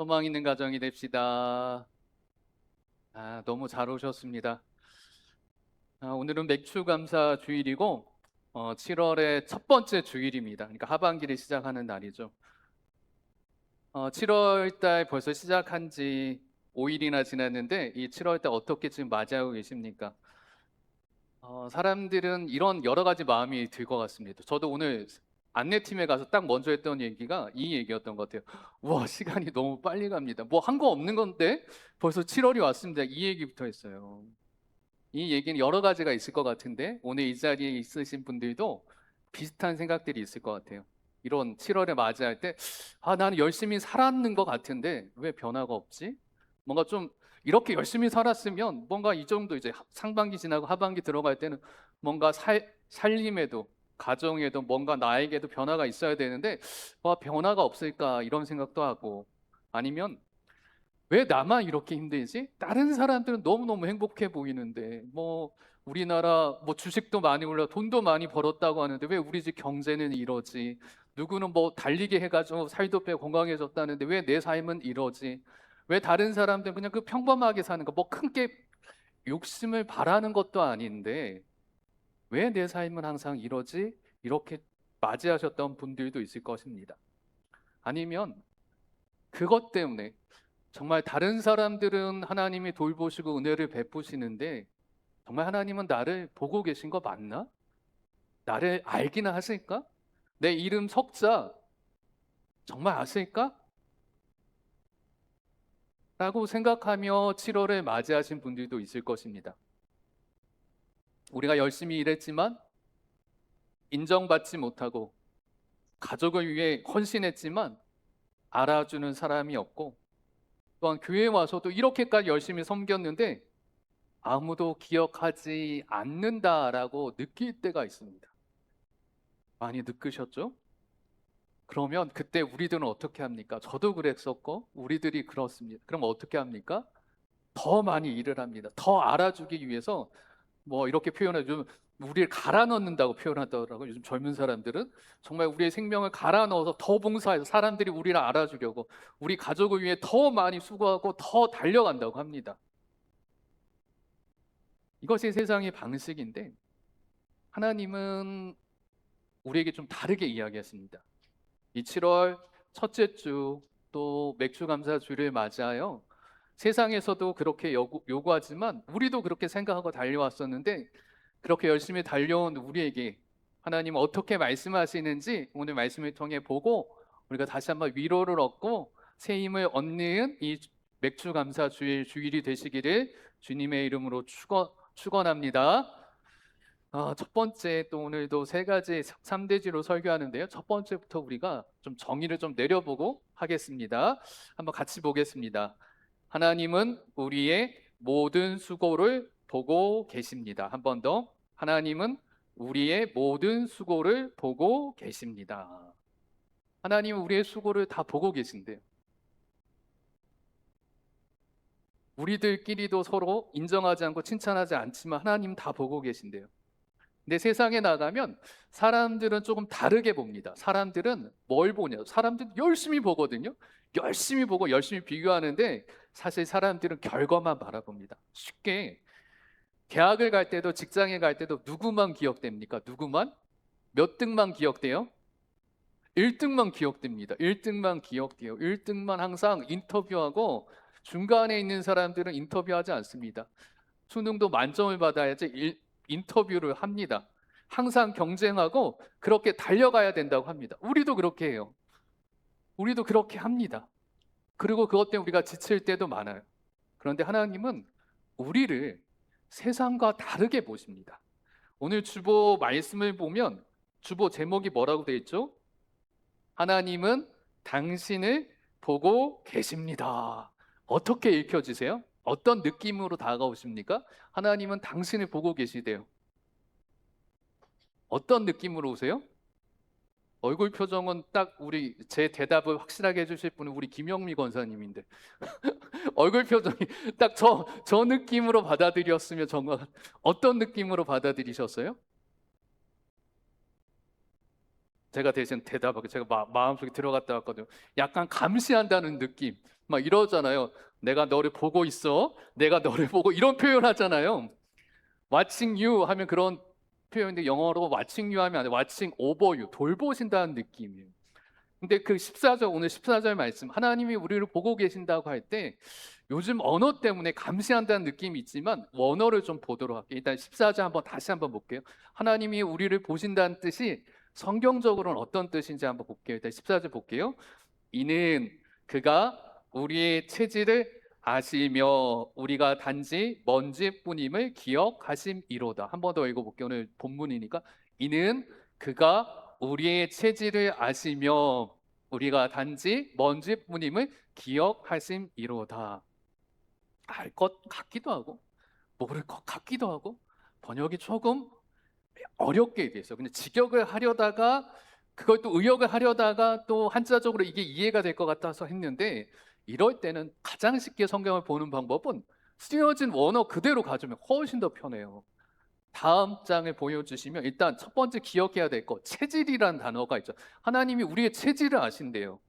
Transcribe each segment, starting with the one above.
소망 있는 가정이 됩시다. 너무 잘 오셨습니다. 오늘은 맥추감사 주일이고 7월의 첫 번째 주일입니다. 그러니까 하반기를 시작하는 날이죠. 7월 달 벌써 시작한 지 5일이나 지났는데 이 7월 달 어떻게 지금 맞이하고 계십니까? 사람들은 이런 여러 가지 마음이 들 것 같습니다. 저도 오늘 안내팀에 가서 딱 먼저 했던 얘기가 이 얘기였던 것 같아요. 우와, 시간이 너무 빨리 갑니다. 뭐 한 거 없는 건데 벌써 7월이 왔습니다. 이 얘기부터 했어요. 이 얘기는 여러 가지가 있을 것 같은데 오늘 이 자리에 있으신 분들도 비슷한 생각들이 있을 것 같아요. 이런 7월에 맞이할 때 나는 열심히 살았는 것 같은데 왜 변화가 없지? 뭔가 좀 이렇게 열심히 살았으면 뭔가 이 정도 이제 상반기 지나고 하반기 들어갈 때는 뭔가 살림에도 가정에도 뭔가 나에게도 변화가 있어야 되는데 변화가 없을까 이런 생각도 하고 아니면 왜 나만 이렇게 힘들지? 다른 사람들은 너무너무 행복해 보이는데 뭐 우리나라 뭐 주식도 많이 올라 돈도 많이 벌었다고 하는데 왜 우리 집 경제는 이러지? 누구는 뭐 달리기 해가지고 살도 빼고 건강해졌다는데 왜 내 삶은 이러지? 왜 다른 사람들은 그냥 그 평범하게 사는 거 뭐 큰 게 욕심을 바라는 것도 아닌데 왜 내 삶은 항상 이러지? 이렇게 맞이하셨던 분들도 있을 것입니다. 아니면 그것 때문에 정말 다른 사람들은 하나님이 돌보시고 은혜를 베푸시는데 정말 하나님은 나를 보고 계신 거 맞나? 나를 알기나 하실까? 내 이름 석자 정말 아실까? 라고 생각하며 7월을 맞이하신 분들도 있을 것입니다. 우리가 열심히 일했지만 인정받지 못하고 가족을 위해 헌신했지만 알아주는 사람이 없고 또한 교회에 와서도 이렇게까지 열심히 섬겼는데 아무도 기억하지 않는다라고 느낄 때가 있습니다. 많이 느끼셨죠? 그러면 그때 우리들은 어떻게 합니까? 저도 그랬었고 우리들이 그렇습니다. 그럼 어떻게 합니까? 더 많이 일을 합니다. 더 알아주기 위해서 뭐 이렇게 표현해 좀 우리를 갈아 넣는다고 표현하더라고요. 요즘 젊은 사람들은 정말 우리의 생명을 갈아 넣어서 더 봉사해서 사람들이 우리를 알아주려고 우리 가족을 위해 더 많이 수고하고 더 달려간다고 합니다. 이것이 세상의 방식인데 하나님은 우리에게 좀 다르게 이야기했습니다. 이 7월 첫째 주 또 맥주 감사 주를 맞이하여 세상에서도 그렇게 요구하지만 우리도 그렇게 생각하고 달려왔었는데 그렇게 열심히 달려온 우리에게 하나님 어떻게 말씀하시는지 오늘 말씀을 통해 보고 우리가 다시 한번 위로를 얻고 새 힘을 얻는 이 맥주 감사 주일이 되시기를 주님의 이름으로 축원합니다. 첫 번째 또 오늘도 세 가지 3대지로 설교하는데요. 첫 번째부터 우리가 좀 정의를 좀 내려보고 하겠습니다. 한번 같이 보겠습니다. 하나님은 우리의 모든 수고를 보고 계십니다. 한 번 더. 하나님은 우리의 모든 수고를 보고 계십니다. 하나님은 우리의 수고를 다 보고 계신대요. 우리들끼리도 서로 인정하지 않고 칭찬하지 않지만 하나님 다 보고 계신대요. 근데 세상에 나가면 사람들은 조금 다르게 봅니다. 사람들은 뭘 보냐? 사람들은 열심히 보거든요. 열심히 보고 열심히 비교하는데 사실 사람들은 결과만 바라봅니다. 쉽게 대학을 갈 때도 직장에 갈 때도 누구만 기억됩니까? 누구만? 몇 등만 기억돼요? 1등만 기억됩니다. 1등만 기억돼요. 1등만 항상 인터뷰하고 중간에 있는 사람들은 인터뷰하지 않습니다. 수능도 만점을 받아야지 인터뷰를 합니다. 항상 경쟁하고 그렇게 달려가야 된다고 합니다. 우리도 그렇게 해요. 우리도 그렇게 합니다. 그리고 그것 때문에 우리가 지칠 때도 많아요. 그런데 하나님은 우리를 세상과 다르게 보십니다. 오늘 주보 말씀을 보면 주보 제목이 뭐라고 되어 있죠? 하나님은 당신을 보고 계십니다. 어떻게 읽혀지세요? 어떤 느낌으로 다가오십니까? 하나님은 당신을 보고 계시대요. 어떤 느낌으로 오세요? 얼굴 표정은 딱 제 대답을 확실하게 해주실 분은 우리 김영미 권사님인데 얼굴 표정이 딱 저 느낌으로 받아들였으면 정말 어떤 느낌으로 받아들이셨어요? 제가 대신 대답하고 제가 마음속에 들어갔다 왔거든요. 약간 감시한다는 느낌. 막 이러잖아요. 내가 너를 보고 있어. 내가 너를 보고 이런 표현 하잖아요. watching you 하면 그런 표현인데 영어로 watching you 하면 안 돼. watching over you. 돌보신다는 느낌이에요. 근데 그 14절 오늘 14절 말씀 하나님이 우리를 보고 계신다고 할 때 요즘 언어 때문에 감시한다는 느낌이 있지만 원어를 좀 보도록 할게요. 일단 14절 다시 한번 볼게요. 하나님이 우리를 보신다는 뜻이 성경적으로는 어떤 뜻인지 한번 볼게요. 일단 14절 볼게요. 이는 그가 우리의 체질을 아시며 우리가 단지 먼지뿐임을 기억하심이로다. 한 번 더 읽어볼게요. 오늘 본문이니까 이는 그가 우리의 체질을 아시며 우리가 단지 먼지뿐임을 기억하심이로다. 알 것 같기도 하고 모를 것 같기도 하고 번역이 조금 어렵게 돼 있어요. 근데 직역을 하려다가 그걸 또 의역을 하려다가 또 한자적으로 이게 이해가 될 것 같아서 했는데 이럴 때는 가장 쉽게 성경을 보는 방법은 쓰여진 원어 그대로 가져오면 훨씬 더 편해요. 다음 장을 보여주시면 일단 첫 번째 기억해야 될 거 체질이라는 단어가 있죠. 하나님이 우리의 체질을 아신대요.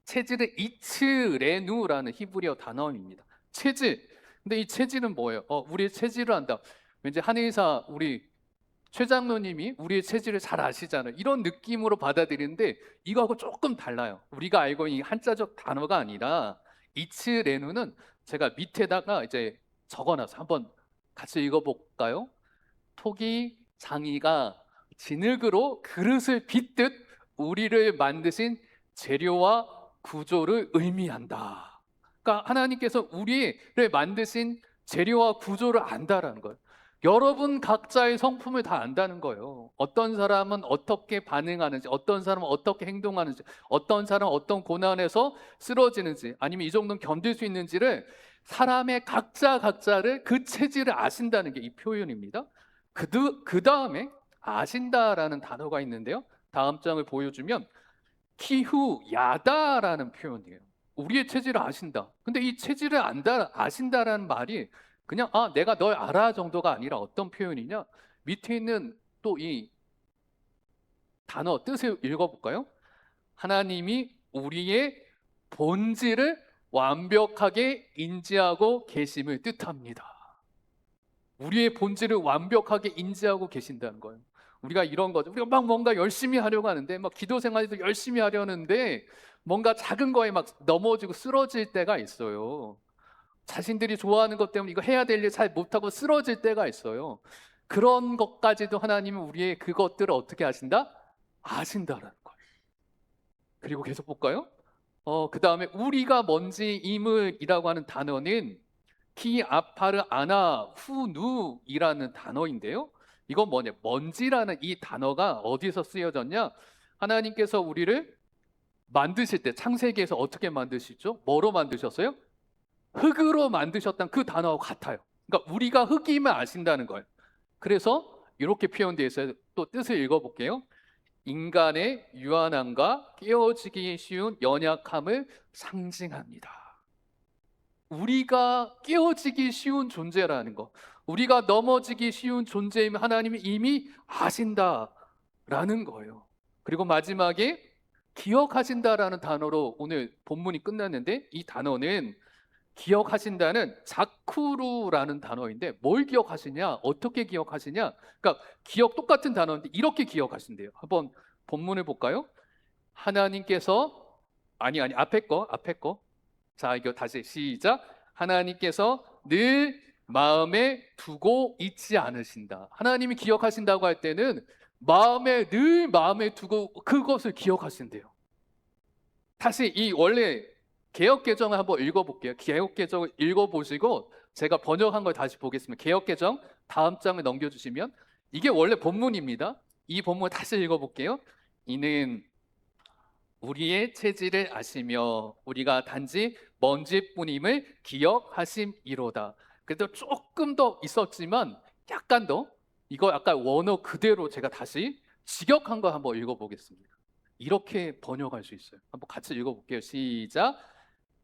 체질은 이츠레누라는 히브리어 단어입니다. 체질. 근데 이 체질은 뭐예요? 우리의 체질을 안다. 왠지 한의사 우리 최 장로님이 우리의 체질을 잘 아시잖아요. 이런 느낌으로 받아들이는데 이거하고 조금 달라요. 우리가 알고 있는 이 한자적 단어가 아니라 이츠레누는 제가 밑에다가 이제 적어놔서 한번 같이 읽어볼까요? 토기 장이가 진흙으로 그릇을 빚듯 우리를 만드신 재료와 구조를 의미한다. 그러니까 하나님께서 우리를 만드신 재료와 구조를 안다라는 거예요. 여러분 각자의 성품을 다 안다는 거예요. 어떤 사람은 어떻게 반응하는지, 어떤 사람은 어떻게 행동하는지, 어떤 사람은 어떤 고난에서 쓰러지는지, 아니면 이 정도는 견딜 수 있는지를 사람의 각자를 그 체질을 아신다는 게 이 표현입니다. 그 다음에 아신다라는 단어가 있는데요. 다음 장을 보여주면 키후야다라는 표현이에요. 우리의 체질을 아신다. 근데 이 체질을 아신다라는 말이 그냥 내가 널 알아 정도가 아니라 어떤 표현이냐? 밑에 있는 또 이 단어 뜻을 읽어볼까요? 하나님이 우리의 본질을 완벽하게 인지하고 계심을 뜻합니다. 우리의 본질을 완벽하게 인지하고 계신다는 거예요. 우리가 이런 거죠. 우리가 막 뭔가 열심히 하려고 하는데, 막 기도 생활도 열심히 하려는데, 뭔가 작은 거에 막 넘어지고 쓰러질 때가 있어요. 자신들이 좋아하는 것 때문에 이거 해야 될 일 잘 못하고 쓰러질 때가 있어요. 그런 것까지도 하나님은 우리의 그것들을 어떻게 하신다? 아신다라는 거예요. 그리고 계속 볼까요? 그 다음에 우리가 먼지임을이라고 하는 단어는 키 아파르 아나 후누이라는 단어인데요. 이건 뭐냐? 먼지라는 이 단어가 어디서 쓰여졌냐? 하나님께서 우리를 만드실 때 창세기에서 어떻게 만드시죠? 뭐로 만드셨어요? 흙으로 만드셨다는 그 단어와 같아요. 그러니까 우리가 흙임을 아신다는 거예요. 그래서 이렇게 표현되어 있어요. 또 뜻을 읽어볼게요. 인간의 유한함과 깨어지기 쉬운 연약함을 상징합니다. 우리가 깨어지기 쉬운 존재라는 거, 우리가 넘어지기 쉬운 존재임을 하나님이 이미 아신다라는 거예요. 그리고 마지막에 기억하신다라는 단어로 오늘 본문이 끝났는데 이 단어는 기억하신다는 자쿠루라는 단어인데 뭘 기억하시냐? 어떻게 기억하시냐? 그러니까 기억 똑같은 단어인데 이렇게 기억하신대요. 한번 본문을 볼까요? 하나님께서 앞에 거. 자, 이거 다시 시작. 하나님께서 늘 마음에 두고 있지 않으신다. 하나님이 기억하신다고 할 때는 늘 마음에 두고 그것을 기억하신대요. 다시 이 원래 개역개정을 한번 읽어볼게요. 개역개정을 읽어보시고 제가 번역한 걸 다시 보겠습니다. 개역개정 다음 장을 넘겨주시면 이게 원래 본문입니다. 이 본문을 다시 읽어볼게요. 이는 우리의 체질을 아시며 우리가 단지 먼지뿐임을 기억하심이로다. 그래도 조금 더 있었지만 약간 더 이거 약간 원어 그대로 제가 다시 직역한 거 한번 읽어보겠습니다. 이렇게 번역할 수 있어요. 한번 같이 읽어볼게요. 시작.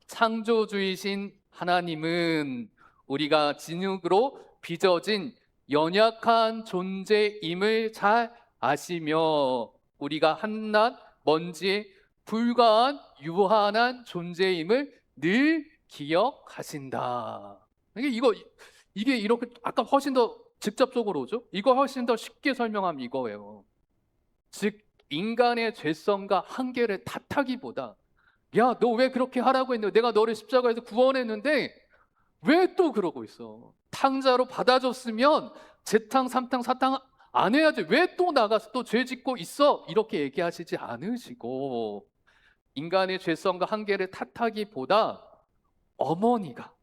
창조주이신 하나님은 우리가 진흙으로 빚어진 연약한 존재임을 잘 아시며 우리가 한낱 먼지에 불과한 유한한 존재임을 늘 기억하신다. 이게 이렇게 아까 훨씬 더 직접적으로 오죠? 이거 훨씬 더 쉽게 설명하면 이거예요. 즉 인간의 죄성과 한계를 탓하기보다 야, 너 왜 그렇게 하라고 했는데 내가 너를 십자가에서 구원했는데 왜 또 그러고 있어? 탕자로 받아줬으면 재탕, 삼탕, 사탕 안 해야지. 왜 또 나가서 또 죄 짓고 있어? 이렇게 얘기하시지 않으시고 인간의 죄성과 한계를 탓하기보다 어머니가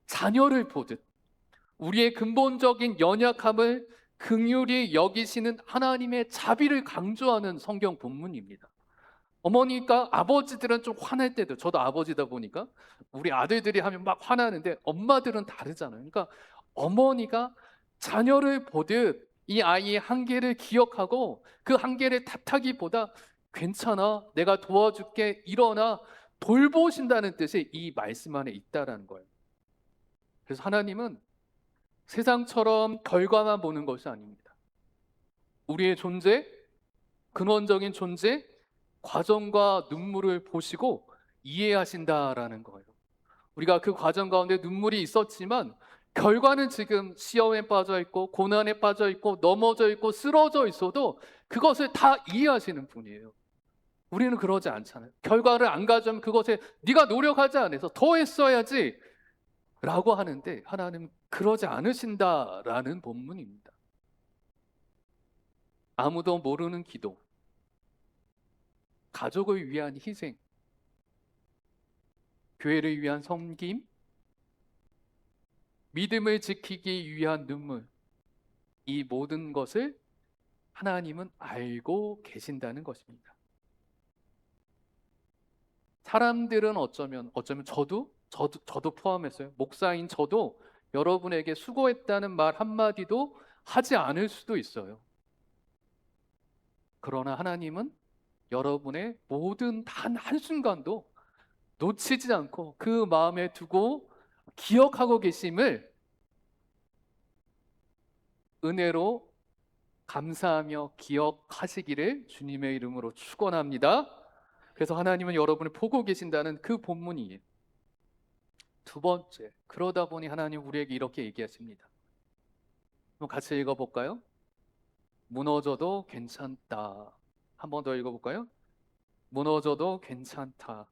자녀를 보듯 우리의 근본적인 연약함을 긍휼히 여기시는 하나님의 자비를 강조하는 성경 본문입니다. 어머니가 아버지들은 좀 화날 때도 저도 아버지다 보니까 우리 아들들이 하면 막 화나는데 엄마들은 다르잖아요. 그러니까 어머니가 자녀를 보듯 이 아이의 한계를 기억하고 그 한계를 탓하기보다 괜찮아, 내가 도와줄게, 일어나 돌보신다는 뜻이 이 말씀 안에 있다라는 거예요. 그래서 하나님은 세상처럼 결과만 보는 것이 아닙니다. 우리의 존재, 근원적인 존재, 과정과 눈물을 보시고 이해하신다라는 거예요. 우리가 그 과정 가운데 눈물이 있었지만 결과는 지금 시험에 빠져 있고 고난에 빠져 있고 넘어져 있고 쓰러져 있어도 그것을 다 이해하시는 분이에요. 우리는 그러지 않잖아요. 결과를 안 가져오면 그것에 네가 노력하지 않아서 더 했어야지 라고 하는데 하나님은 그러지 않으신다라는 본문입니다. 아무도 모르는 기도, 가족을 위한 희생, 교회를 위한 섬김, 믿음을 지키기 위한 눈물, 이 모든 것을 하나님은 알고 계신다는 것입니다. 사람들은 어쩌면 저도 포함했어요. 목사인 저도 여러분에게 수고했다는 말 한마디도 하지 않을 수도 있어요. 그러나 하나님은 여러분의 모든 단 한순간도 놓치지 않고 그 마음에 두고 기억하고 계심을 은혜로 감사하며 기억하시기를 주님의 이름으로 축원합니다. 그래서 하나님은 여러분을 보고 계신다는 그 본문이에요. 두 번째, 그러다 보니 하나님 우리에게 이렇게 얘기하십니다. 그럼 같이 읽어볼까요? 무너져도 괜찮다. 한 번 더 읽어볼까요? 무너져도 괜찮다.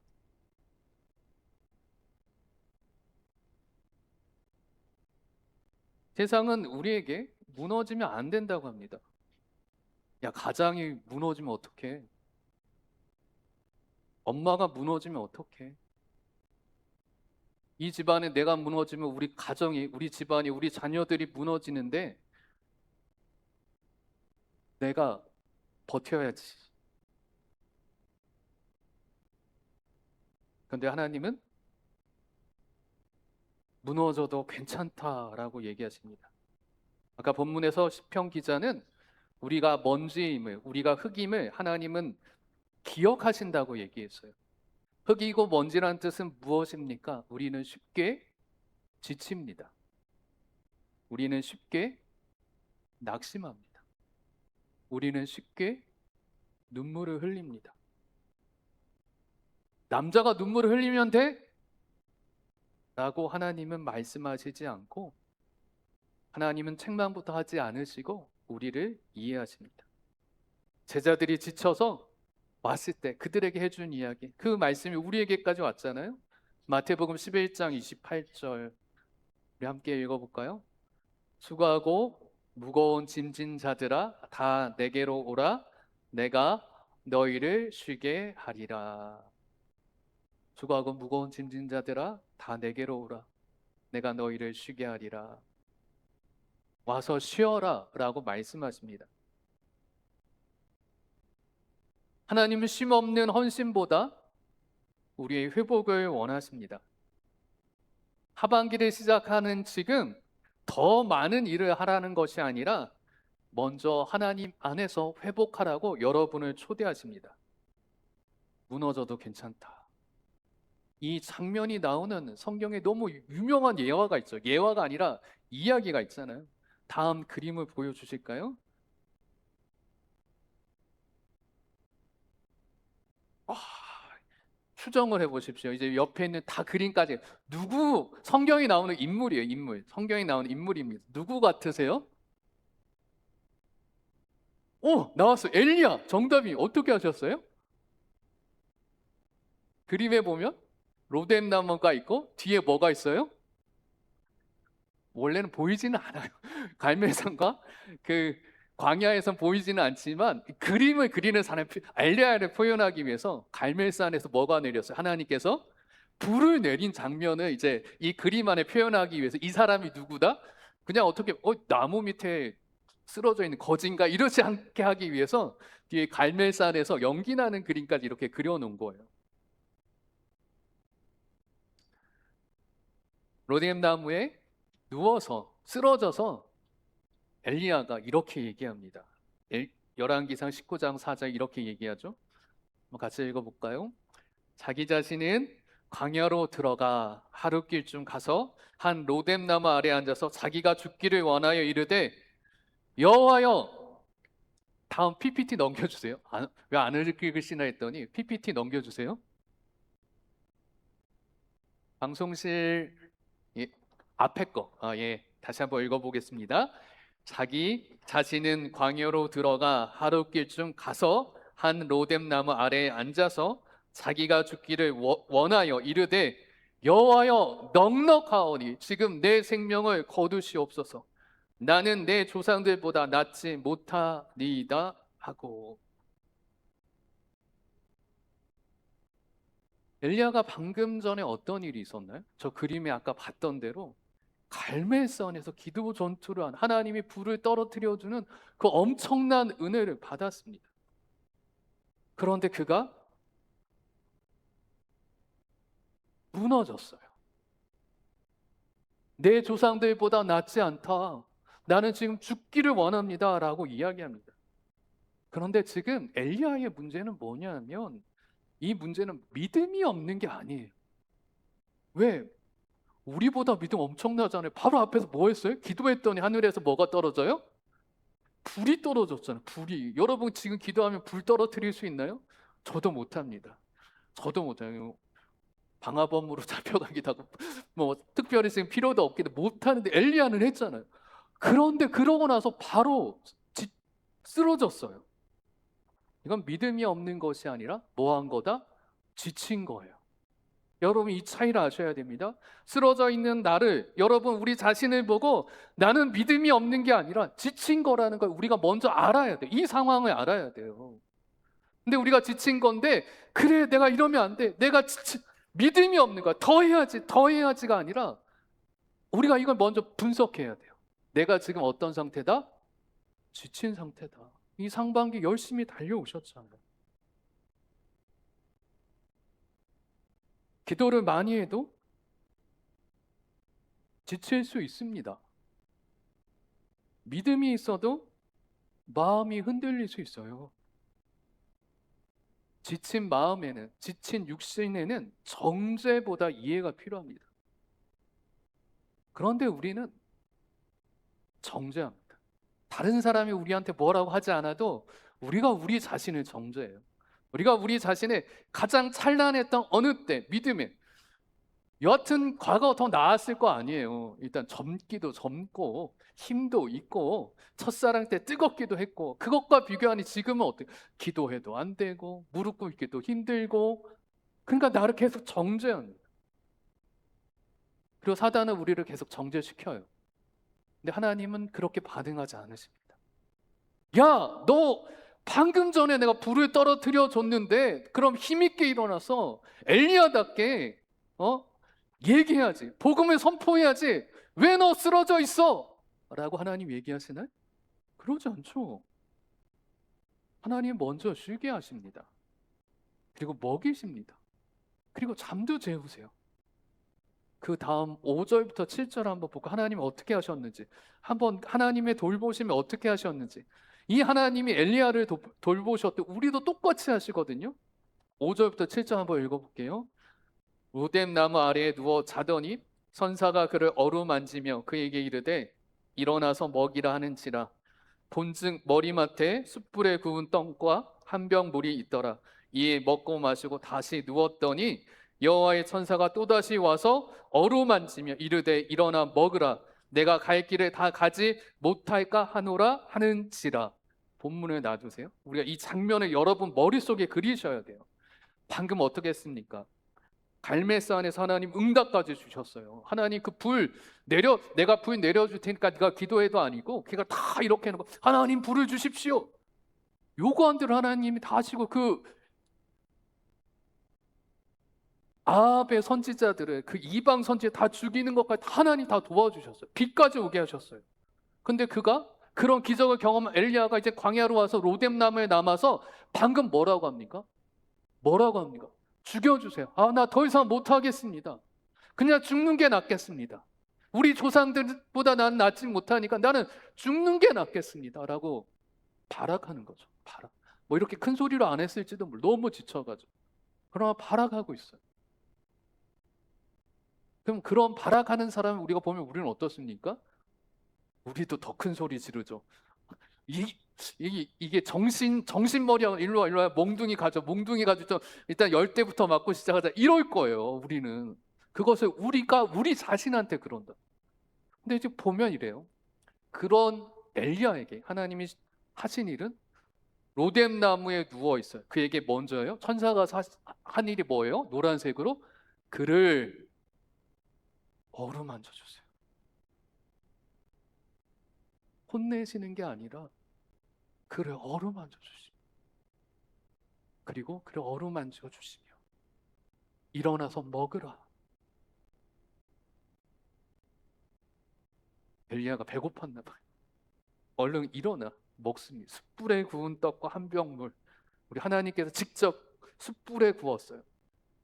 세상은 우리에게 무너지면 안 된다고 합니다. 야, 가장이 무너지면 어떡해? 엄마가 무너지면 어떡해? 이 집안에 내가 무너지면 우리 가정이, 우리 집안이, 우리 자녀들이 무너지는데 내가 버텨야지. 그런데 하나님은 무너져도 괜찮다라고 얘기하십니다. 아까 본문에서 시편 기자는 우리가 먼지임을, 우리가 흙임을 하나님은 기억하신다고 얘기했어요. 흙이고 먼지란 뜻은 무엇입니까? 우리는 쉽게 지칩니다. 우리는 쉽게 낙심합니다. 우리는 쉽게 눈물을 흘립니다. 남자가 눈물을 흘리면 돼? 라고 하나님은 말씀하시지 않고 하나님은 책망부터 하지 않으시고 우리를 이해하십니다. 제자들이 지쳐서 왔을 때 그들에게 해준 이야기, 그 말씀이 우리에게까지 왔잖아요. 마태복음 11장 28절 우리 함께 읽어볼까요? 수고하고 무거운 짐진 자들아 다 내게로 오라 내가 너희를 쉬게 하리라. 수고하고 무거운 짐진 자들아 다 내게로 오라 내가 너희를 쉬게 하리라. 와서 쉬어라 라고 말씀하십니다. 하나님은 쉼없는 헌신보다 우리의 회복을 원하십니다. 하반기를 시작하는 지금 더 많은 일을 하라는 것이 아니라 먼저 하나님 안에서 회복하라고 여러분을 초대하십니다. 무너져도 괜찮다. 이 장면이 나오는 성경에 너무 유명한 예화가 있죠. 예화가 아니라 이야기가 있잖아요. 다음 그림을 보여주실까요? 추정을 해보십시오. 이제 옆에 있는 다 그림까지 누구 성경에 나오는 인물이에요. 인물. 성경에 나오는 인물입니다. 누구 같으세요? 오, 나왔어. 엘리야. 정답이 어떻게 하셨어요? 그림에 보면 로뎀 나무가 있고 뒤에 뭐가 있어요? 원래는 보이지는 않아요. 갈멜산과 그 광야에선 보이지는 않지만 그림을 그리는 사람 엘리야를 표현하기 위해서 갈멜산에서 뭐가 내렸어요? 하나님께서 불을 내린 장면을 이제 이 그림 안에 표현하기 위해서 이 사람이 누구다? 그냥 어떻게 나무 밑에 쓰러져 있는 거진가 이러지 않게 하기 위해서 뒤에 갈멜산에서 연기 나는 그림까지 이렇게 그려놓은 거예요. 로뎀 나무에 누워서 쓰러져서 엘리야가 이렇게 얘기합니다. 열왕기상 19장 4절 이렇게 얘기하죠. 한번 같이 읽어볼까요? 자기 자신은 광야로 들어가 하룻길쯤 가서 한 로뎀 나무 아래 앉아서 자기가 죽기를 원하여 이르되 여호와여, 다음 PPT 넘겨주세요. 왜 안 읽으시나 했더니 PPT 넘겨주세요. 방송실 앞에 거. 예. 다시 한번 읽어보겠습니다. 자기 자신은 광야로 들어가 하룻길쯤 가서 한 로뎀 나무 아래에 앉아서 자기가 죽기를 원하여 이르되 여호와여 넉넉하오니 지금 내 생명을 거두시옵소서. 나는 내 조상들보다 낫지 못하리이다 하고. 엘리야가 방금 전에 어떤 일이 있었나요? 저 그림에 아까 봤던 대로 갈멜산에서 기도 전투를 한 하나님이 불을 떨어뜨려 주는 그 엄청난 은혜를 받았습니다. 그런데 그가 무너졌어요. 내 조상들보다 낫지 않다. 나는 지금 죽기를 원합니다. 라고 이야기합니다. 그런데 지금 엘리야의 문제는 뭐냐면 이 문제는 믿음이 없는 게 아니에요. 왜? 우리보다 믿음 엄청나잖아요. 바로 앞에서 뭐 했어요? 기도했더니 하늘에서 뭐가 떨어져요? 불이 떨어졌잖아요. 불이. 여러분 지금 기도하면 불 떨어뜨릴 수 있나요? 저도 못합니다. 저도 못해요. 방화범으로 잡혀가기도 하고 뭐 특별히 지금 필요도 없기도 못하는데 엘리야는 했잖아요. 그런데 그러고 나서 바로 쓰러졌어요. 이건 믿음이 없는 것이 아니라 뭐 한 거다? 지친 거예요. 여러분 이 차이를 아셔야 됩니다. 쓰러져 있는 나를 여러분 우리 자신을 보고 나는 믿음이 없는 게 아니라 지친 거라는 걸 우리가 먼저 알아야 돼요. 이 상황을 알아야 돼요. 근데 우리가 지친 건데 그래 내가 이러면 안 돼. 내가 믿음이 없는 거야. 더 해야지 더 해야지가 아니라 우리가 이걸 먼저 분석해야 돼요. 내가 지금 어떤 상태다? 지친 상태다. 이 상반기 열심히 달려오셨잖아요. 기도를 많이 해도 지칠 수 있습니다. 믿음이 있어도 마음이 흔들릴 수 있어요. 지친 마음에는, 지친 육신에는 정죄보다 이해가 필요합니다. 그런데 우리는 정죄합니다. 다른 사람이 우리한테 뭐라고 하지 않아도 우리가 우리 자신을 정죄해요. 우리가 우리 자신의 가장 찬란했던 어느 때 믿음에 여하튼 과거 더 나았을 거 아니에요. 일단 젊기도 젊고 힘도 있고 첫사랑 때 뜨겁기도 했고 그것과 비교하니 지금은 어떻게 기도해도 안 되고 무릎 꿇기도 힘들고 그러니까 나를 계속 정죄합니다. 그리고 사단은 우리를 계속 정죄시켜요. 근데 하나님은 그렇게 반응하지 않으십니다. 야, 너 방금 전에 내가 불을 떨어뜨려 줬는데 그럼 힘있게 일어나서 엘리야답게 얘기해야지. 복음을 선포해야지. 왜 너 쓰러져 있어? 라고 하나님 얘기하시나요? 그러지 않죠. 하나님 먼저 쉬게 하십니다. 그리고 먹이십니다. 그리고 잠도 재우세요. 그 다음 5절부터 7절 한번 보고 하나님 어떻게 하셨는지 한번 하나님의 돌보심을 어떻게 하셨는지 이 하나님이 엘리야를 돌보셨듯 우리도 똑같이 하시거든요. 5절부터 7절 한번 읽어볼게요. 로뎀 나무 아래에 누워 자더니 선사가 그를 어루만지며 그에게 이르되 일어나서 먹이라 하는지라 본즉 머리맡에 숯불에 구운 떡과 한 병 물이 있더라. 이에 먹고 마시고 다시 누웠더니 여호와의 천사가 또다시 와서 어루만지며 이르되 일어나 먹으라. 내가 갈 길에 다 가지 못할까 하노라 하는지라. 본문을 놔두세요. 우리가 이 장면을 여러분 머릿속에 그리셔야 돼요. 방금 어떻게 했습니까? 갈멜산 안에서 하나님 응답까지 주셨어요. 하나님 그 불 내가 불 내려줄 테니까 네가 기도해도 아니고 걔가 다 이렇게 해놓고 하나님 불을 주십시오. 요구한 대로 하나님이 다 하시고 그 아합의 선지자들을 그 이방 선지자 다 죽이는 것까지 하나님 다 도와주셨어요. 비까지 오게 하셨어요. 근데 그가 그런 기적을 경험한 엘리야가 이제 광야로 와서 로뎀 나무에 남아서 방금 뭐라고 합니까? 뭐라고 합니까? 죽여주세요. 아, 나 더 이상 못하겠습니다. 그냥 죽는 게 낫겠습니다. 우리 조상들보다 나는 낫지 못하니까 나는 죽는 게 낫겠습니다. 라고 발악하는 거죠. 발악. 뭐 이렇게 큰 소리로 안 했을지도 몰라. 너무 지쳐가지고. 그러나 발악하고 있어요. 그럼 그런 발악하는 사람을 우리가 보면 우리는 어떻습니까? 우리도 더 큰 소리 지르죠. 이게 정신머리하고 일로 와 몽둥이 가져 몽둥이 가지고 일단 열 대부터 맞고 시작하자 이럴 거예요. 우리는 그것을 우리 자신한테 그런다. 근데 이제 보면 이래요. 그런 엘리야에게 하나님이 하신 일은 로뎀 나무에 누워 있어요. 그에게 먼저요. 천사가 한 일이 뭐예요? 노란색으로 그를 어루만져 주세요. 혼내시는 게 아니라 그를 어루만져 주시고 그리고 그를 어루만져 주시며 일어나서 먹으라. 엘리야가 배고팠나 봐요. 얼른 일어나 먹습니다. 숯불에 구운 떡과 한 병 물. 우리 하나님께서 직접 숯불에 구웠어요.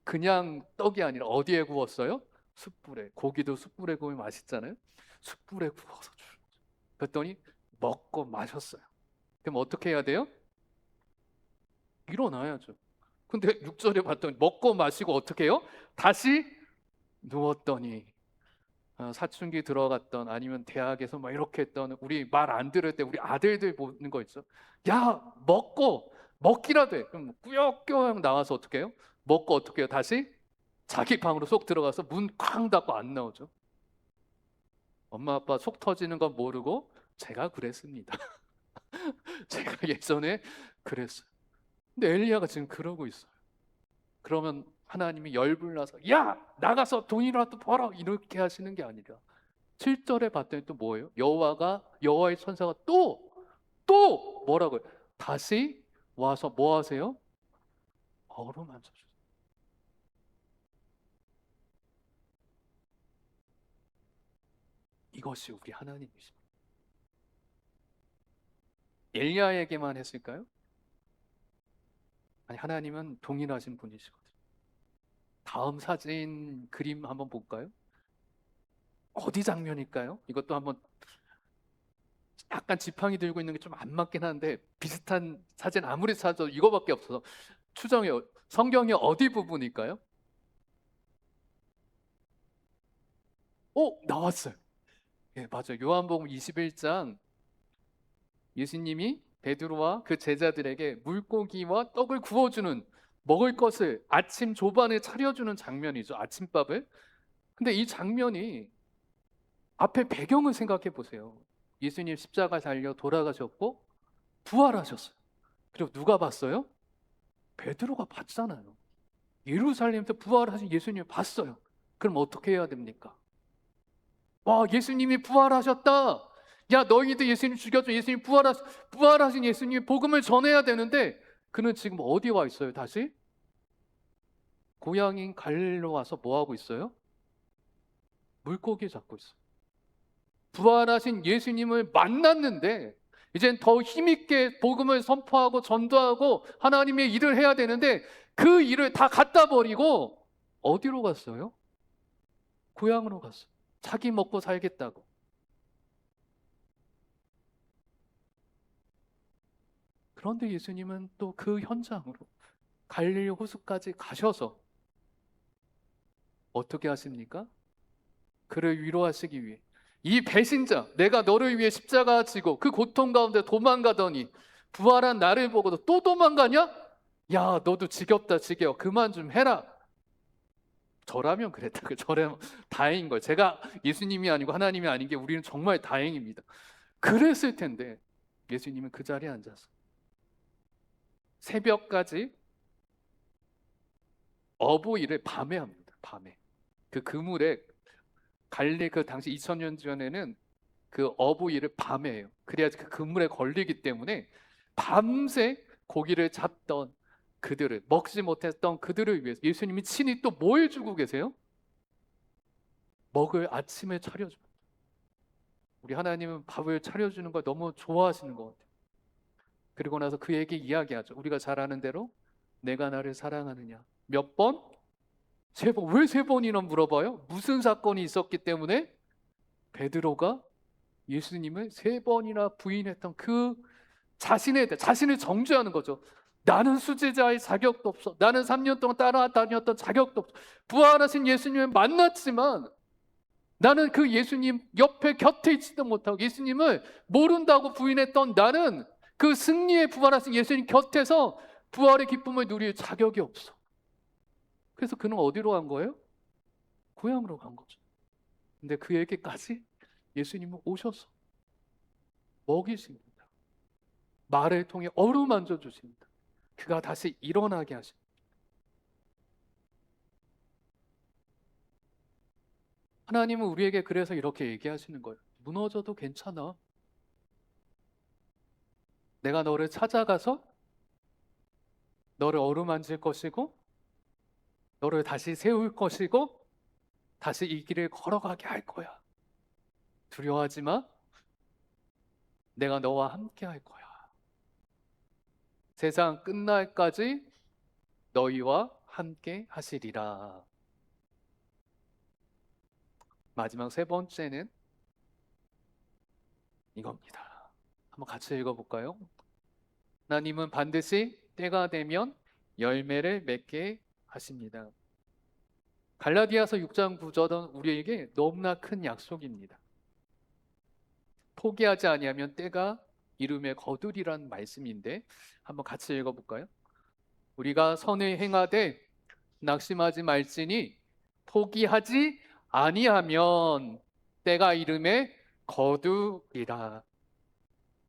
그냥 떡이 아니라 어디에 구웠어요? 숯불에. 고기도 숯불에 구우면 맛있잖아요. 숯불에 구워서 주는 거죠. 그랬더니 먹고 마셨어요. 그럼 어떻게 해야 돼요? 일어나야죠. 근데 6절에 봤더니 먹고 마시고 어떻게 해요? 다시 누웠더니 사춘기 들어갔던 아니면 대학에서 막 이렇게 했던 우리 말 안 들을 때 우리 아들들 보는 거 있죠. 야 먹기라도 해. 그럼 꾸역꾸역 나와서 어떻게 해요? 먹고 어떻게 해요? 다시 자기 방으로 쏙 들어가서 문 쾅 닫고 안 나오죠. 엄마 아빠 속 터지는 건 모르고 제가 그랬습니다. 제가 예전에 그랬어요. 근데 엘리야가 지금 그러고 있어요. 그러면 하나님이 열불나서 야 나가서 돈이라도 벌어 이렇게 하시는 게 아니라 7절에 봤더니 또 뭐예요? 여호와의 천사가 또 뭐라고요? 다시 와서 뭐 하세요? 어루만져 주세요. 이것이 우리 하나님이십니다. 엘리야에게만 했을까요? 아니 하나님은 동일하신 분이시거든요. 다음 사진 그림 한번 볼까요? 어디 장면일까요? 이것도 한번 약간 지팡이 들고 있는 게 좀 안 맞긴 한데 비슷한 사진 아무리 찾아도 이거밖에 없어서 추정해요. 성경의 어디 부분일까요? 나왔어요. 예, 맞아요. 요한복음 21장 예수님이 베드로와 그 제자들에게 물고기와 떡을 구워주는 먹을 것을 아침 조반에 차려주는 장면이죠. 아침밥을. 근데 이 장면이 앞에 배경을 생각해 보세요. 예수님 십자가 달려 돌아가셨고 부활하셨어요. 그리고 누가 봤어요? 베드로가 봤잖아요. 예루살렘에서 부활하신 예수님을 봤어요. 그럼 어떻게 해야 됩니까? 와, 예수님이 부활하셨다. 야, 너희도 예수님 죽였죠. 예수님 부활하신 예수님의 복음을 전해야 되는데 그는 지금 어디 와 있어요? 다시 고향인 갈릴리로 와서 뭐 하고 있어요? 물고기 잡고 있어요. 부활하신 예수님을 만났는데 이젠 더 힘있게 복음을 선포하고 전도하고 하나님의 일을 해야 되는데 그 일을 다 갖다 버리고 어디로 갔어요? 고향으로 갔어요. 자기 먹고 살겠다고. 그런데 예수님은 또 그 현장으로 갈릴리 호수까지 가셔서 어떻게 하십니까? 그를 위로하시기 위해 이 배신자 내가 너를 위해 십자가 지고 그 고통 가운데 도망가더니 부활한 나를 보고도 또 도망가냐? 야, 너도 지겹다, 지겨워. 그만 좀 해라. 저라면 그랬다. 저라면 다행인 거예요. 제가 예수님이 아니고 하나님이 아닌 게 우리는 정말 다행입니다. 그랬을 텐데 예수님은 그 자리에 앉아서 새벽까지 어부일을 밤에 합니다. 밤에. 그 그물에 갈래 그 당시 2000년 전에는 그 어부일을 밤에 해요. 그래야지 그 그물에 걸리기 때문에 밤새 고기를 잡던 그들을 먹지 못했던 그들을 위해서 예수님이 친히 또 뭘 주고 계세요? 먹을 아침을 차려줍니다. 우리 하나님은 밥을 차려주는 걸 너무 좋아하시는 것 같아요. 그리고 나서 그에게 이야기하죠. 우리가 잘 아는 대로 내가 나를 사랑하느냐. 몇 번? 세 번. 왜 세 번이나 물어봐요? 무슨 사건이 있었기 때문에 베드로가 예수님을 세 번이나 부인했던 그 자신을 정죄하는 거죠. 나는 수제자의 자격도 없어. 나는 3년 동안 따라다녔던 자격도 없어. 부활하신 예수님을 만났지만 나는 그 예수님 옆에 곁에 있지도 못하고 예수님을 모른다고 부인했던 나는 그 승리의 부활하신 예수님 곁에서 부활의 기쁨을 누릴 자격이 없어. 그래서 그는 어디로 간 거예요? 고향으로 간 거죠. 근데 그에게까지 예수님은 오셔서 먹이십니다. 말을 통해 어루만져 주십니다. 그가 다시 일어나게 하십니다. 하나님은 우리에게 그래서 이렇게 얘기하시는 거예요. 무너져도 괜찮아. 내가 너를 찾아가서 너를 어루만질 것이고 너를 다시 세울 것이고 다시 이 길을 걸어가게 할 거야. 두려워하지 마. 내가 너와 함께 할 거야. 세상 끝날까지 너희와 함께 하시리라. 마지막 세 번째는 이겁니다. 한번 같이 읽어볼까요? 하나님은 반드시 때가 되면 열매를 맺게 하십니다. 갈라디아서 6장 9절은 우리에게 너무나 큰 약속입니다. 포기하지 아니하면 때가 이름에 거두리란 말씀인데 한번 같이 읽어볼까요? 우리가 선을 행하되 낙심하지 말지니 포기하지 아니하면 때가 이름에 거두리라.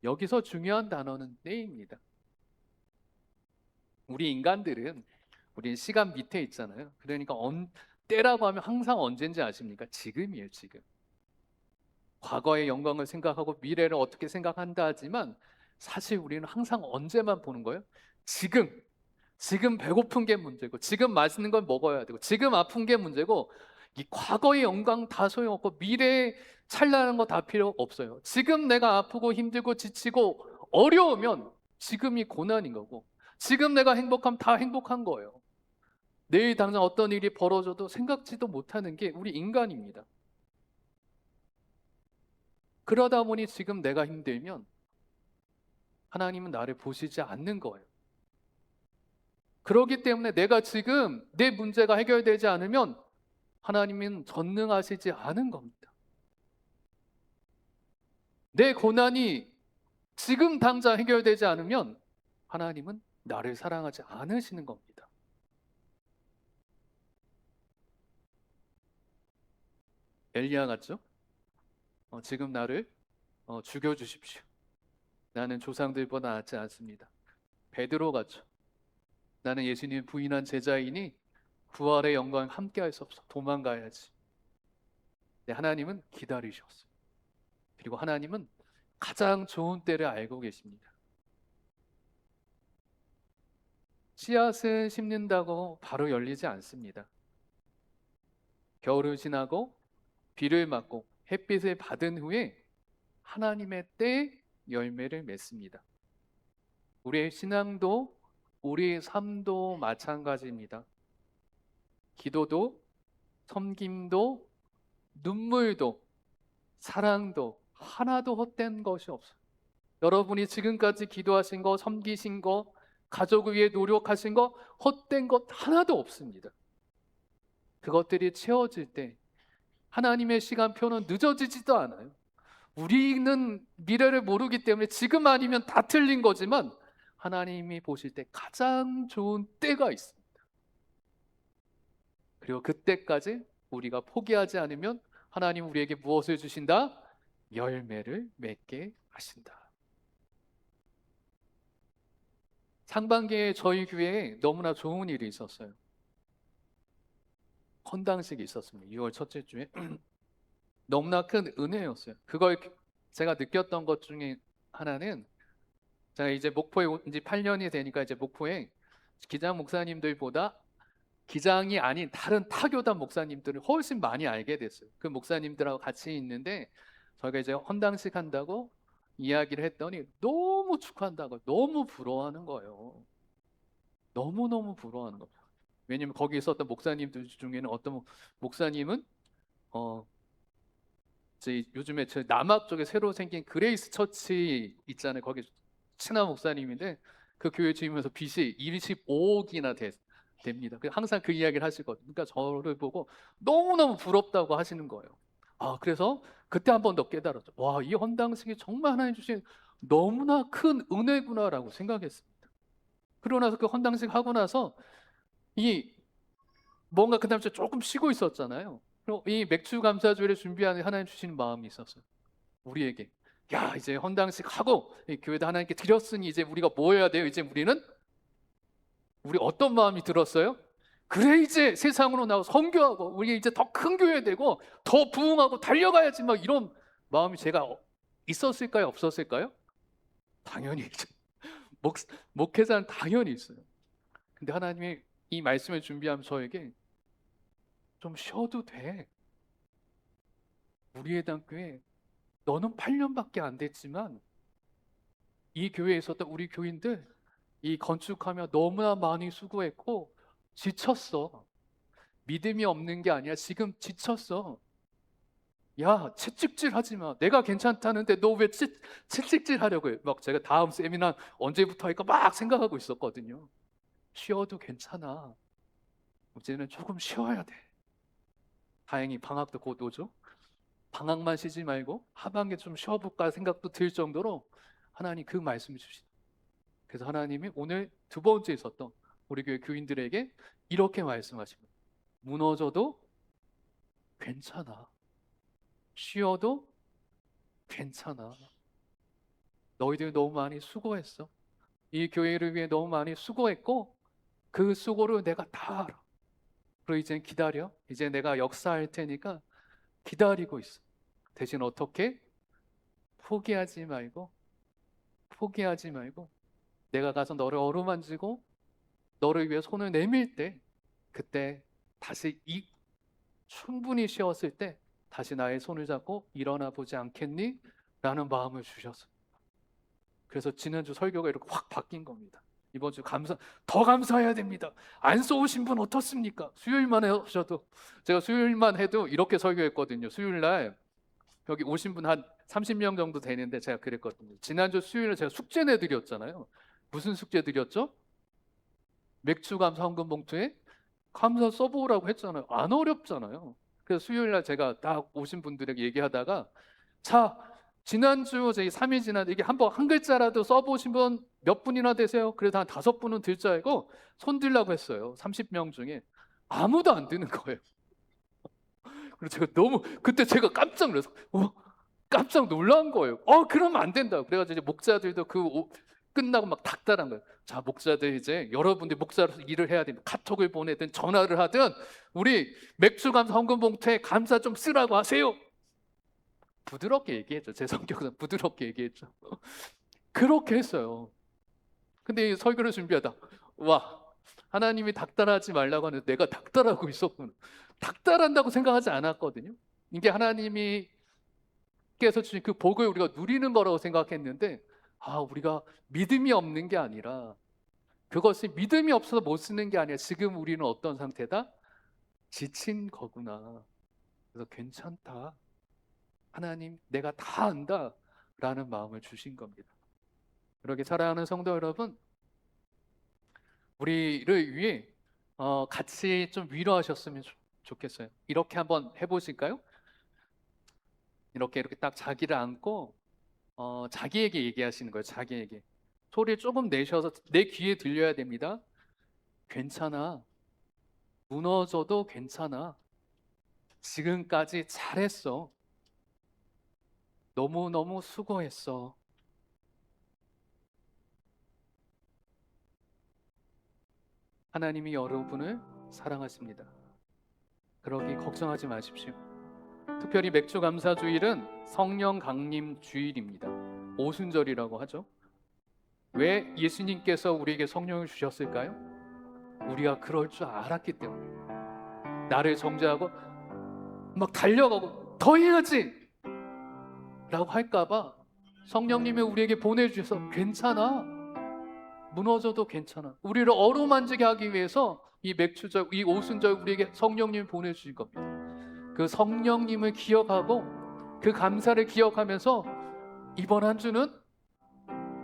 여기서 중요한 단어는 때입니다. 우리 인간들은 우리 시간 밑에 있잖아요. 그러니까 때라고 하면 항상 언제인지 아십니까? 지금이에요, 지금. 과거의 영광을 생각하고 미래를 어떻게 생각한다 하지만 사실 우리는 항상 언제만 보는 거예요? 지금. 지금 배고픈 게 문제고 지금 맛있는 걸 먹어야 되고 지금 아픈 게 문제고 이 과거의 영광 다 소용없고 미래에 찬란한 거 다 필요 없어요. 지금 내가 아프고 힘들고 지치고 어려우면 지금이 고난인 거고 지금 내가 행복하면 다 행복한 거예요. 내일 당장 어떤 일이 벌어져도 생각지도 못하는 게 우리 인간입니다. 그러다 보니 지금 내가 힘들면 하나님은 나를 보시지 않는 거예요. 그렇기 때문에 내가 지금 내 문제가 해결되지 않으면 하나님은 전능하시지 않은 겁니다. 내 고난이 지금 당장 해결되지 않으면 하나님은 나를 사랑하지 않으시는 겁니다. 엘리야 같죠? 지금 나를 죽여주십시오. 나는 조상들보다 낫지 않습니다. 베드로 같죠? 나는 예수님 부인한 제자이니 부활의 영광 함께 할 수 없어. 도망가야지. 네, 하나님은 기다리셨어요. 그리고 하나님은 가장 좋은 때를 알고 계십니다. 씨앗을 심는다고 바로 열리지 않습니다. 겨울을 지나고 비를 맞고 햇빛을 받은 후에 하나님의 때 열매를 맺습니다. 우리의 신앙도 우리의 삶도 마찬가지입니다. 기도도 섬김도 눈물도 사랑도 하나도 헛된 것이 없어요. 여러분이 지금까지 기도하신 거, 섬기신 거, 가족을 위해 노력하신 거 헛된 것 하나도 없습니다. 그것들이 채워질 때 하나님의 시간표는 늦어지지도 않아요. 우리는 미래를 모르기 때문에 지금 아니면 다 틀린 거지만 하나님이 보실 때 가장 좋은 때가 있습니다. 그리고 그때까지 우리가 포기하지 않으면 하나님 우리에게 무엇을 주신다? 열매를 맺게 하신다. 상반기에 저희 교회에 너무나 좋은 일이 있었어요. 헌당식이 있었습니다. 6월 첫째 주에. 너무나 큰 은혜였어요. 그걸 제가 느꼈던 것 중에 하나는, 제가 이제 목포에 온 지 8년이 되니까 이제 목포에 기장 목사님들보다 기장이 아닌 다른 타교단 목사님들을 훨씬 많이 알게 됐어요. 그 목사님들하고 같이 있는데 저희가 이제 헌당식 한다고 이야기를 했더니 너무 축하한다고 너무 부러워하는 거예요. 너무너무 부러워하는 거예요. 왜냐면 거기 있었던 목사님들 중에는 어떤 목사님은 어 요즘에 저 남악 쪽에 새로 생긴 그레이스 처치 있잖아요. 거기 친한 목사님인데 그 교회 주임에서 빚이 25억이나 됩니다. 항상 그 이야기를 하시거든요. 그러니까 저를 보고 너무너무 부럽다고 하시는 거예요. 그래서 그때 한 번 더 깨달았죠. 와, 이 헌당식이 정말 하나님 주신 너무나 큰 은혜구나라고 생각했습니다. 그러고 나서 그 헌당식 하고 나서 이 뭔가 그 다음 주에 조금 쉬고 있었잖아요. 그리고 이 맥주 감사주일을 준비하는 하나님 주시는 마음이 있었어요. 우리에게. 야, 이제 헌당식 하고 교회도 하나님께 드렸으니 이제 우리가 뭐 해야 돼요? 이제 우리 어떤 마음이 들었어요? 그래, 이제 세상으로 나와 선교하고 우리 이제 더 큰 교회 되고 더 부흥하고 달려가야지, 막 이런 마음이 제가 있었을까요? 없었을까요? 당연히 있죠. 목, 목회자는 당연히 있어요. 근데 하나님이 이 말씀을 준비하면 저에게 좀 쉬어도 돼. 우리의 단교회 너는 8년밖에 안 됐지만 이 교회에 있었던 우리 교인들 이 건축하며 너무나 많이 수고했고 지쳤어. 믿음이 없는 게 아니야. 지금 지쳤어. 야, 채찍질 하지 마. 내가 괜찮다는데 너 왜 채찍질 하려고 해? 막 제가 다음 세미나 언제부터 할까 막 생각하고 있었거든요. 쉬어도 괜찮아. 이제는 조금 쉬어야 돼. 다행히 방학도 곧 오죠. 방학만 쉬지 말고 하반기에 좀 쉬어볼까 생각도 들 정도로 하나님 그 말씀을 주시다. 그래서 하나님이 오늘 두 번째 있었던 우리 교회 교인들에게 이렇게 말씀하십니다. 무너져도 괜찮아. 쉬어도 괜찮아. 너희들 너무 많이 수고했어. 이 교회를 위해 너무 많이 수고했고 그 수고를 내가 다 알아. 그리고 이제 기다려. 이제 내가 역사할 테니까 기다리고 있어. 대신 어떻게? 포기하지 말고 포기하지 말고 내가 가서 너를 어루만지고 너를 위해 손을 내밀 때 그때 다시 충분히 쉬었을 때 다시 나의 손을 잡고 일어나 보지 않겠니? 라는 마음을 주셨어요. 그래서 지난주 설교가 이렇게 확 바뀐 겁니다. 이번 주 더 감사해야 됩니다. 안 쏘우신 분 어떻습니까? 수요일만 하셔도, 제가 수요일만 해도 이렇게 설교했거든요. 수요일 날 여기 오신 분 한 30명 정도 되는데 제가 그랬거든요. 지난주 수요일에 제가 숙제 내드렸잖아요. 무슨 숙제 드렸죠? 맥주 감사 헌금 봉투에 감사 써보라고 했잖아요. 안 어렵잖아요. 그래서 수요일 날 제가 딱 오신 분들에게 얘기하다가 자, 지난주 저희 3일 지났는데 이게 한번 한 글자라도 써보신 분 몇 분이나 되세요? 그래서 한 5분은 들 줄 알고 손 들라고 했어요. 30명 중에 아무도 안 드는 거예요. 그래서 제가 그때 제가 깜짝 놀라서 깜짝 놀란 거예요. 그러면 안 된다. 그래가지고 이제 목자들도 끝나고 막 닥달한 거예요. 자, 목자들 이제 여러분들 목자로서 일을 해야 됩니다. 카톡을 보내든 전화를 하든 우리 맥주 감사 헌금 봉투에 감사 좀 쓰라고 하세요. 부드럽게 얘기했죠. 제 성격은 부드럽게 얘기했죠. 그렇게 했어요. 근데 이 설교를 준비하다 와, 하나님이 닥달하지 말라고 하는데 내가 닥달하고 있었구나. 닥달한다고 생각하지 않았거든요. 이게 하나님이 께서 주신 그 복을 우리가 누리는 거라고 생각했는데 우리가 믿음이 없는 게 아니라 그것이 믿음이 없어서 못 쓰는 게 아니라 지금 우리는 어떤 상태다? 지친 거구나. 그래서 괜찮다. 하나님 내가 다 안다 라는 마음을 주신 겁니다. 그렇게 사랑하는 성도 여러분, 우리를 위해 같이 좀 위로하셨으면 좋겠어요. 이렇게 한번 해보실까요? 이렇게 딱 자기를 안고 자기에게 얘기하시는 거예요. 자기에게 소리 조금 내셔서 내 귀에 들려야 됩니다. 괜찮아. 무너져도 괜찮아. 지금까지 잘했어. 너무너무 수고했어. 하나님이 여러분을 사랑하십니다. 그러기 걱정하지 마십시오. 특별히 맥주 감사 주일은 성령 강림 주일입니다. 오순절이라고 하죠. 왜 예수님께서 우리에게 성령을 주셨을까요? 우리가 그럴 줄 알았기 때문에. 나를 정죄하고 막 달려가고 더 해야지 라고 할까봐 성령님이 우리에게 보내주셔서 괜찮아. 무너져도 괜찮아. 우리를 어루만지게 하기 위해서 이 맥주절, 이 오순절 우리에게 성령님을 보내주신 겁니다. 그 성령님을 기억하고 그 감사를 기억하면서 이번 한 주는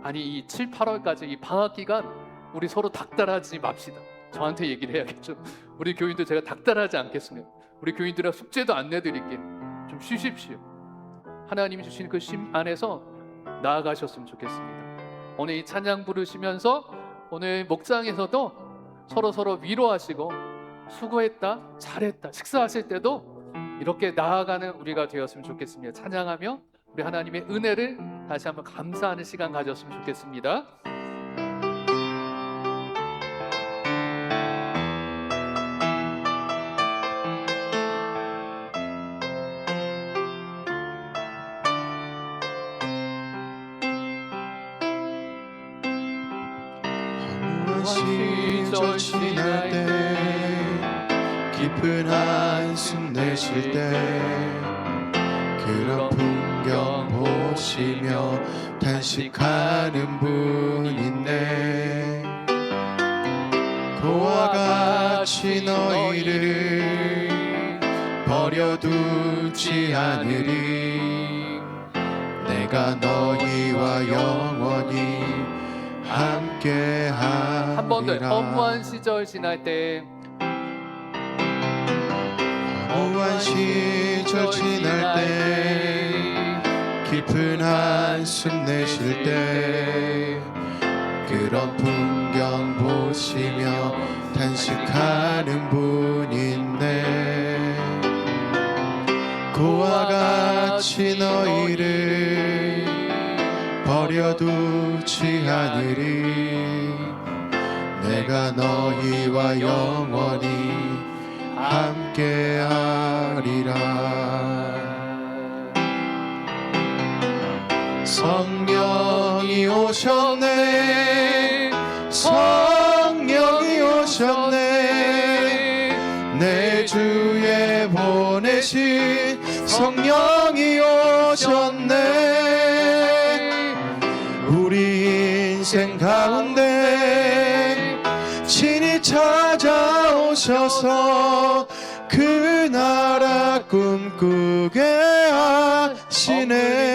아니 이 7, 8월까지 이 방학 기간 우리 서로 닥달하지 맙시다. 저한테 얘기를 해야겠죠. 우리 교인들 제가 닥달하지 않겠습니다. 우리 교인들은 숙제도 안 내드릴게요. 좀 쉬십시오. 하나님이 주신 그 심 안에서 나아가셨으면 좋겠습니다. 오늘 이 찬양 부르시면서 오늘 목장에서도 서로 위로하시고 수고했다, 잘했다, 식사하실 때도 이렇게 나아가는 우리가 되었으면 좋겠습니다. 찬양하며 우리 하나님의 은혜를 다시 한번 감사하는 시간 가졌으면 좋겠습니다. 시절 지날 때 깊은 한숨 내쉴 때 그런 풍경 보시며 탄식하는 분 있네. 그와 같이 너희를 버려두지 않으리. 내가 너희와 영원히 함께하리라. 한 번 더. 허무한 시절 지날 때 허무한 시절 지날 때 깊은 한숨 내쉴 때 그런 풍경 보시며 탄식하는 분 있네. 그와 같이 너희를 버려두지 않으리. 내가 너희와 영원히 함께하리라. 성령이 오셨네. 성령이 오셨네. 내 주에 보내신 성령이 오셨네. 우리 인생 가운데 친히 찾아오셔서 그 나라 꿈꾸게 하시네.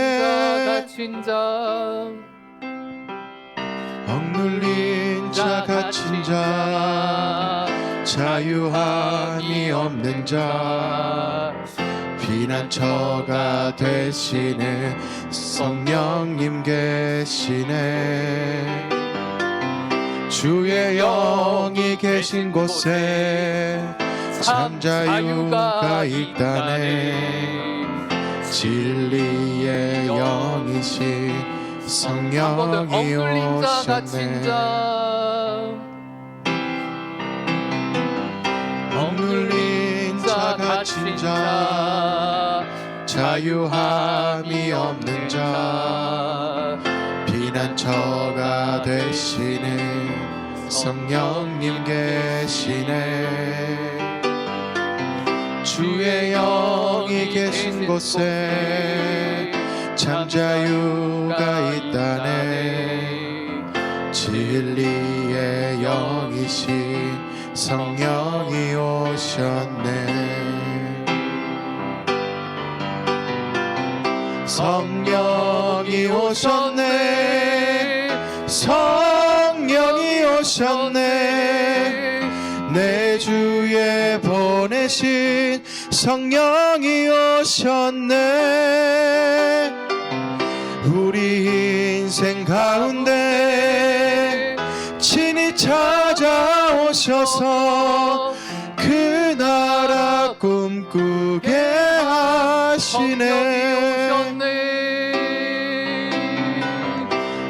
억눌린 자 갇힌 자 자유함이 없는 자 피난처가 되시는 성령님 계시네. 주의 영이 계신 곳에 참 자유가 있다네. 진리의 영이신 성령이 오셨네. 억눌린 자 갇힌 자 자유함이 없는 자 피난처가 되시는 성령님 계시네. 주의 영이 계신 곳에 참 자유가 있다네. 진리의 영이신 성령이 오셨네. 성령이 오셨네. 성령이 오셨네. 내 주에 보내신 성령이 오셨네. 우리 인생 가운데 친히 찾아오셔서 그 나라 꿈꾸게 하시네.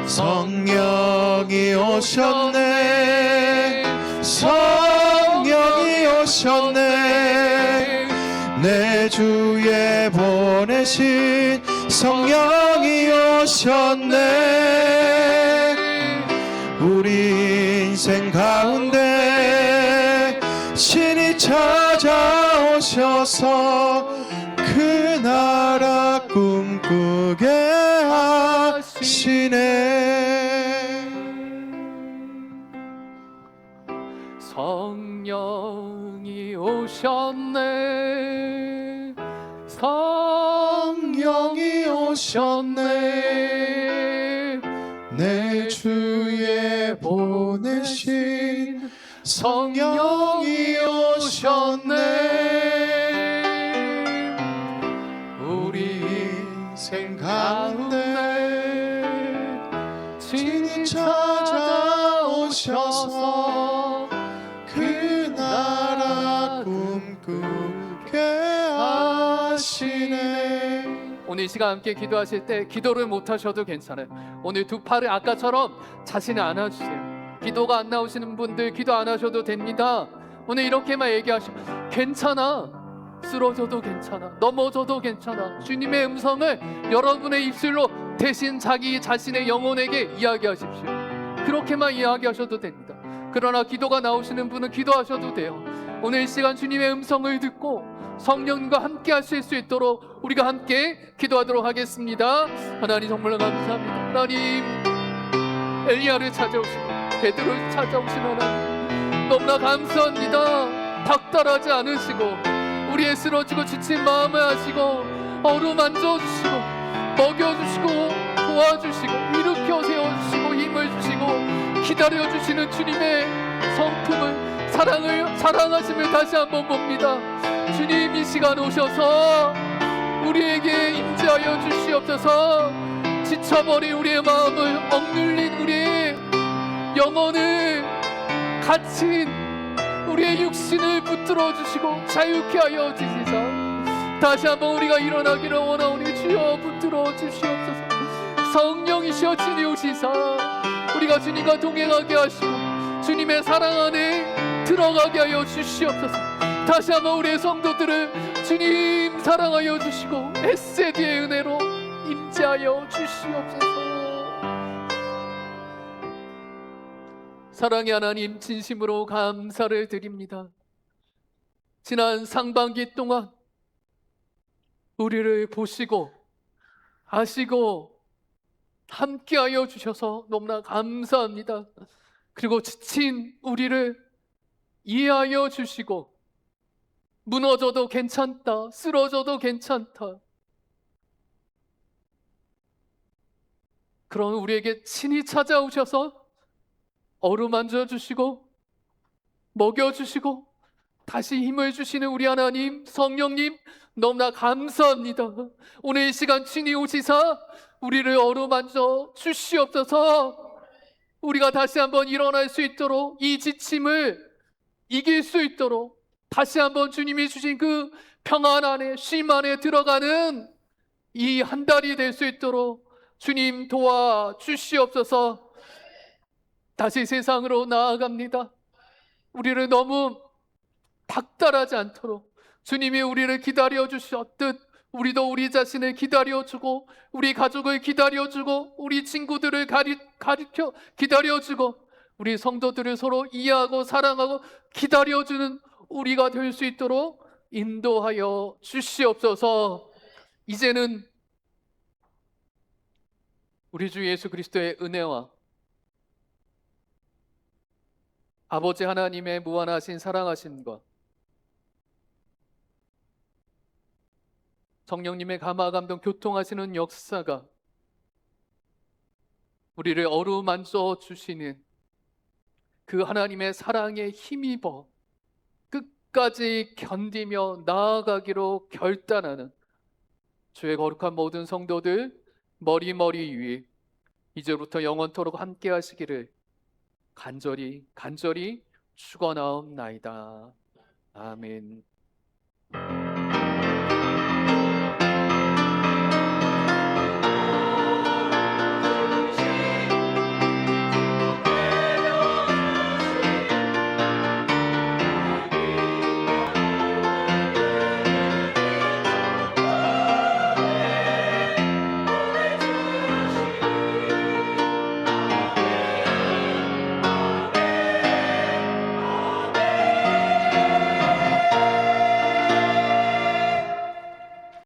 성령이 오셨네. 성령이 오셨네. 내 주에 보내신 성령이 오셨네. 우리 인생 가운데 신이 찾아오셔서 그 나라 꿈꾸게 하시네. 성령이 오셨네. 성령이 오셨네. 내 주에 보내신 성령이 오셨네. 우리 인생 가운데 친히 찾아오셔서 그 나라 꿈꾸게 하시네. 오늘 이 시간 함께 기도하실 때 기도를 못하셔도 괜찮아요. 오늘 두 팔을 아까처럼 자신을 안아주세요. 기도가 안 나오시는 분들 기도 안 하셔도 됩니다. 오늘 이렇게만 얘기하시고 괜찮아. 쓰러져도 괜찮아. 넘어져도 괜찮아. 주님의 음성을 여러분의 입술로 대신 자기 자신의 영혼에게 이야기하십시오. 그렇게만 이야기하셔도 됩니다. 그러나 기도가 나오시는 분은 기도하셔도 돼요. 오늘 이 시간 주님의 음성을 듣고 성령님과 함께 하실 수 있도록 우리가 함께 기도하도록 하겠습니다. 하나님 정말 감사합니다. 하나님, 엘리야를 찾아오시고 베드로를 찾아오신 하나님 너무나 감사합니다. 닥달하지 않으시고 우리의 쓰러지고 지친 마음을 하시고 어루만져 주시고 먹여주시고 도와주시고 일으켜 세워주시고 힘을 주시고 기다려주시는 주님의 성품을 사랑하심을 다시 한번 봅니다. 주님, 이 시간 오셔서 우리에게 임재하여 주시옵소서. 지쳐버린 우리의 마음을, 억눌린 우리의 영혼을, 갇힌 우리의 육신을 붙들어 주시고 자유케 하여 주시사. 다시 한번 우리가 일어나기를 원하오니 주여 붙들어 주시옵소서. 성령이시여 친히 오시사 우리가 주님과 동행하게 하시고 주님의 사랑 안에 들어가게 하여 주시옵소서. 다시 한번 우리의 성도들을 주님 사랑하여 주시고 에세드의 은혜로 임재하여 주시옵소서. 사랑의 하나님, 진심으로 감사를 드립니다. 지난 상반기 동안 우리를 보시고 아시고 함께하여 주셔서 너무나 감사합니다. 그리고 지친 우리를 이해하여 주시고 무너져도 괜찮다, 쓰러져도 괜찮다, 그런 우리에게 친히 찾아오셔서 어루만져 주시고 먹여주시고 다시 힘을 주시는 우리 하나님, 성령님 너무나 감사합니다. 오늘 이 시간 친히 오시사 우리를 어루만져 주시옵소서. 우리가 다시 한번 일어날 수 있도록, 이 지침을 이길 수 있도록 다시 한번 주님이 주신 그 평안 안에, 쉼 안에 들어가는 이 한 달이 될 수 있도록 주님 도와 주시옵소서. 다시 세상으로 나아갑니다. 우리를 너무 닥달하지 않도록 주님이 우리를 기다려 주셨듯 우리도 우리 자신을 기다려주고 우리 가족을 기다려주고 우리 친구들을 가르쳐 기다려주고 우리 성도들을 서로 이해하고 사랑하고 기다려주는 우리가 될 수 있도록 인도하여 주시옵소서. 이제는 우리 주 예수 그리스도의 은혜와 아버지 하나님의 무한하신 사랑하심과 성령님의 감화 감동 교통하시는 역사가 우리를 어루만져 주시는 그 하나님의 사랑에 힘입어 끝까지 견디며 나아가기로 결단하는 주의 거룩한 모든 성도들 머리 위 이제부터 영원토록 함께 하시기를 간절히 축원하옵나이다. 아멘.